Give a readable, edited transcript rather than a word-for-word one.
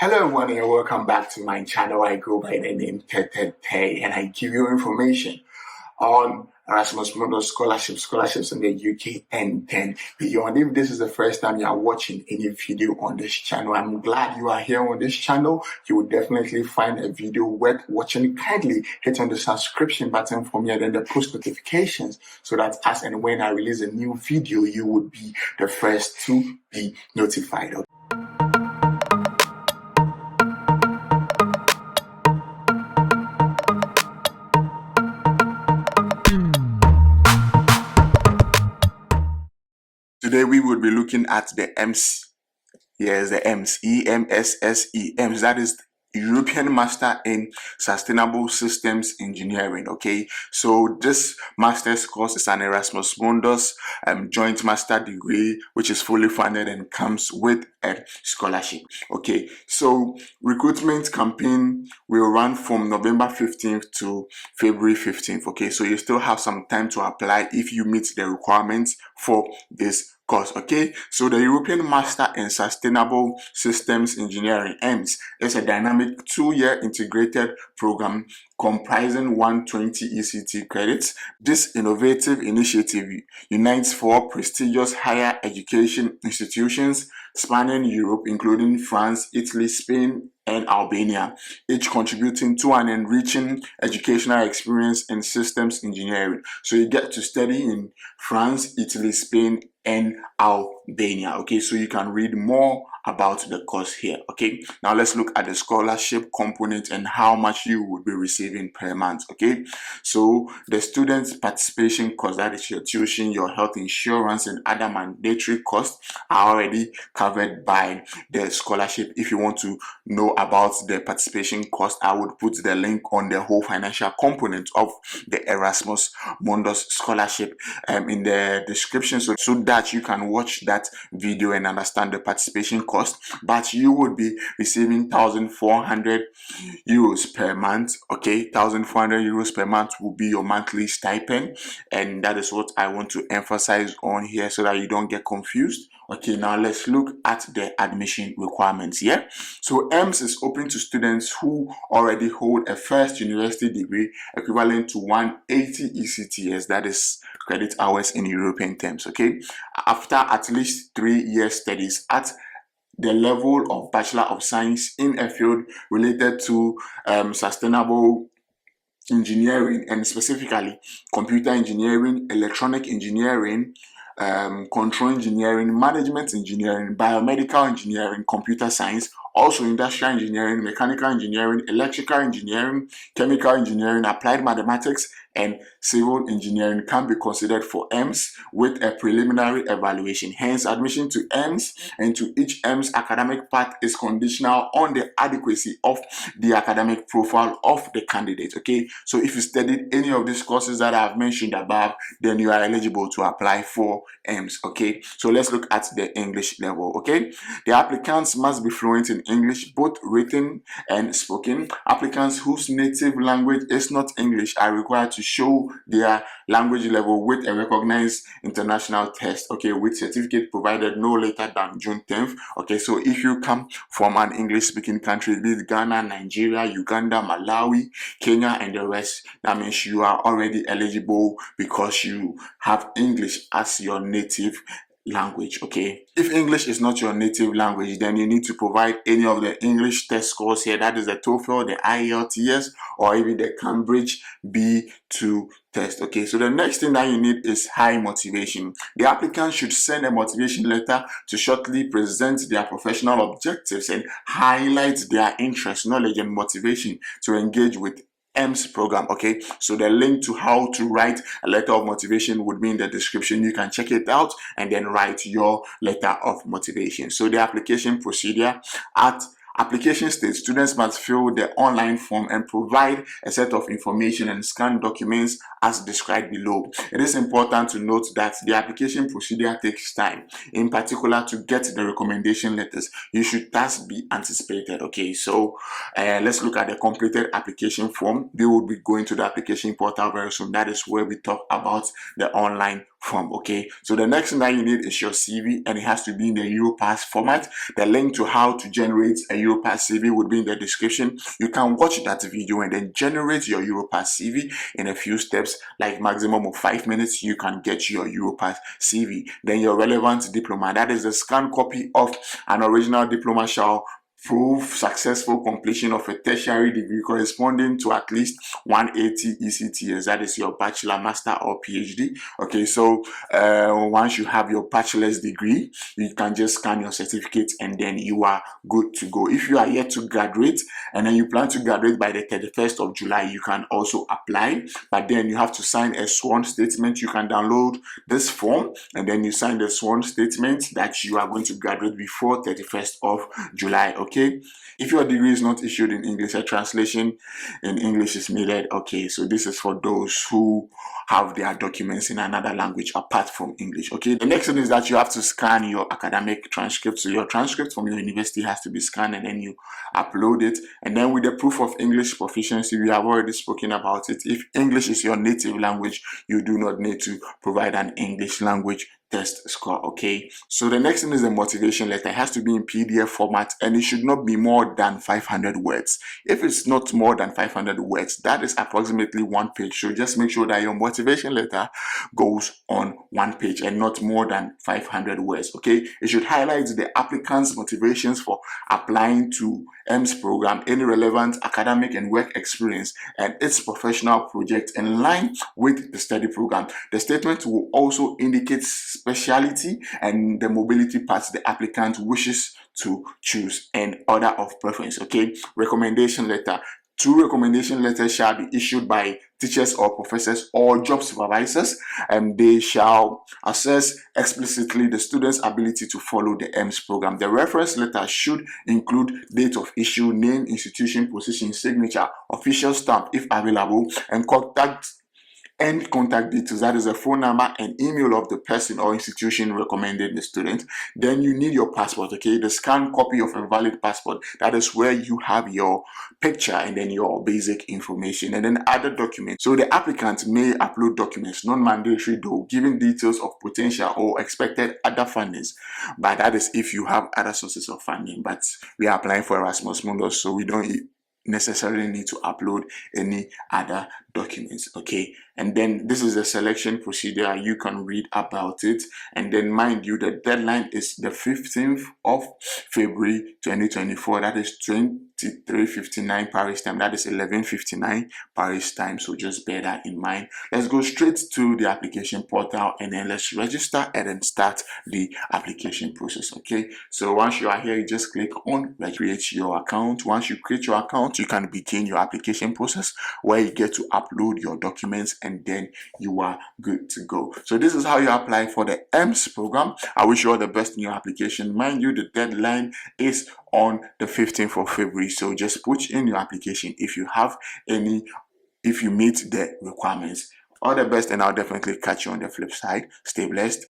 Hello everyone and welcome back to my channel. I go by the name Tete and I give you information on Erasmus Mundus scholarships in the UK and then beyond. If this is the first time you are watching any video on this channel, I'm glad you are here on this channel. You will definitely find a video worth watching. Kindly hit on the subscription button for me and then the post notifications so that as and when I release a new video, you would be the first to be notified. Today we will be looking at the EMSSE. Yes, the EMSSE, EMSSE, EMS. That is European Master in Sustainable Systems Engineering. Okay, so this master's course is an Erasmus Mundus joint master degree, which is fully funded and comes with a scholarship. Okay, so recruitment campaign will run from November 15th to February 15th. Okay, so you still have some time to apply if you meet the requirements for this course. Okay, so the European Master in Sustainable Systems Engineering EMS is a dynamic 2-year integrated program comprising 120 ECT credits. This innovative initiative unites 4 prestigious higher education institutions spanning Europe, including France, Italy, Spain, and Albania, each contributing to an enriching educational experience in systems engineering. So you get to study in France, Italy, Spain, and Albania. Okay, so you can read more about the course here. Okay, now let's look at the scholarship component and how much you would be receiving per month. Okay, so the student participation cost, that is your tuition, your health insurance, and other mandatory costs, are already covered by the scholarship. If you want to know about the participation cost, I would put the link on the whole financial component of the Erasmus Mundus scholarship in the description, so that you can watch that video and understand the participation cost. But you would be receiving 1,400 euros per month. Okay, 1,400 euros per month will be your monthly stipend, and that is what I want to emphasize on here so that you don't get confused. Okay, now let's look at the admission requirements here. So EMS is open to students who already hold a first university degree equivalent to 180 ECTS, that is credit hours in European terms. Okay, after at least 3 years studies at the level of Bachelor of Science in a field related to sustainable engineering, and specifically computer engineering, electronic engineering, control engineering, management engineering, biomedical engineering, computer science, also industrial engineering, mechanical engineering, electrical engineering, chemical engineering, applied mathematics, and civil engineering can be considered for EMS with a preliminary evaluation. Hence, admission to EMS and to each EMS academic path is conditional on the adequacy of the academic profile of the candidate. Okay, so if you studied any of these courses that I have mentioned above, then you are eligible to apply for EMS. Okay, so let's look at the English level. Okay, the applicants must be fluent in English, both written and spoken. Applicants whose native language is not English are required to show their language level with a recognized international test, okay, with certificate provided no later than June 10th. Okay, so if you come from an English speaking country, be it Ghana, Nigeria, Uganda, Malawi, Kenya, and the rest, that means you are already eligible because you have English as your native language. Okay, if English is not your native language, then you need to provide any of the English test scores here, that is the TOEFL, the IELTS, or even the Cambridge B2 test. Okay, so the next thing that you need is high motivation. The applicant should send a motivation letter to shortly present their professional objectives and highlight their interest, knowledge, and motivation to engage with EMS program. Okay, so the link to how to write a letter of motivation would be in the description. You can check it out and then write your letter of motivation. So the application procedure: at application stage, students must fill the online form and provide a set of information and scan documents as described below. It is important to note that the application procedure takes time, in particular to get the recommendation letters. You should thus be anticipated. Okay, so let's look at the completed application form. We will be going to the application portal very soon. That is where we talk about the online form. Okay, so the next thing that you need is your CV, and it has to be in the Europass format. The link to how to generate a Europass CV would be in the description. You can watch that video and then generate your Europass CV in a few steps, like maximum of 5 minutes. You can get your Europass CV. Then your relevant diploma, that is the scanned copy of an original diploma, shall prove successful completion of a tertiary degree corresponding to at least 180 ECTS. That is your bachelor, master, or PhD. Okay, so once you have your bachelor's degree, you can just scan your certificate and then you are good to go. If you are yet to graduate and then you plan to graduate by the 31st of July, you can also apply, but then you have to sign a sworn statement. You can download this form and then you sign the sworn statement that you are going to graduate before 31st of July. Okay, if your degree is not issued in English, a translation in English is needed. Okay, so this is for those who have their documents in another language apart from English. Okay, the next thing is that you have to scan your academic transcript. So your transcript from your university has to be scanned and then you upload it. And then with the proof of English proficiency, we have already spoken about it. If English is your native language, you do not need to provide an English language test score. Okay, so the next thing is the motivation letter. It has to be in PDF format and it should not be more than 500 words. If it's not more than 500 words, that is approximately 1 page. So just make sure that your motivation letter goes on 1 page and not more than 500 words. Okay, it should highlight the applicant's motivations for applying to EMSSE program, any relevant academic and work experience, and its professional project in line with the study program. The statement will also indicate speciality and the mobility paths the applicant wishes to choose and order of preference. Okay, recommendation letter. 2 recommendation letters shall be issued by teachers or professors or job supervisors, and they shall assess explicitly the student's ability to follow the EMSSE program. The reference letter should include date of issue, name, institution, position, signature, official stamp if available, and contact details. That is a phone number and email of the person or institution recommending the student. Then you need your passport. Okay, the scanned copy of a valid passport. That is where you have your picture and then your basic information, and then other documents. So the applicant may upload documents, non-mandatory though, giving details of potential or expected other fundings, but that is if you have other sources of funding. But we are applying for Erasmus Mundus, so we don't necessarily need to upload any other documents. Okay, and then this is the selection procedure. You can read about it, and then mind you, the deadline is the 15th of February 2024. That is 23:59 Paris time. That is 11:59 Paris time, so just bear that in mind. Let's go straight to the application portal and then let's register and then start the application process. Okay, so once you are here, you just click on create your account. Once you create your account, you can begin your application process where you get to upload your documents and then you are good to go. So this is how you apply for the EMSSE program. I wish you all the best in your application. Mind you, the deadline is on the 15th of February, so just put in your application if you meet the requirements. All the best, and I'll definitely catch you on the flip side. Stay blessed.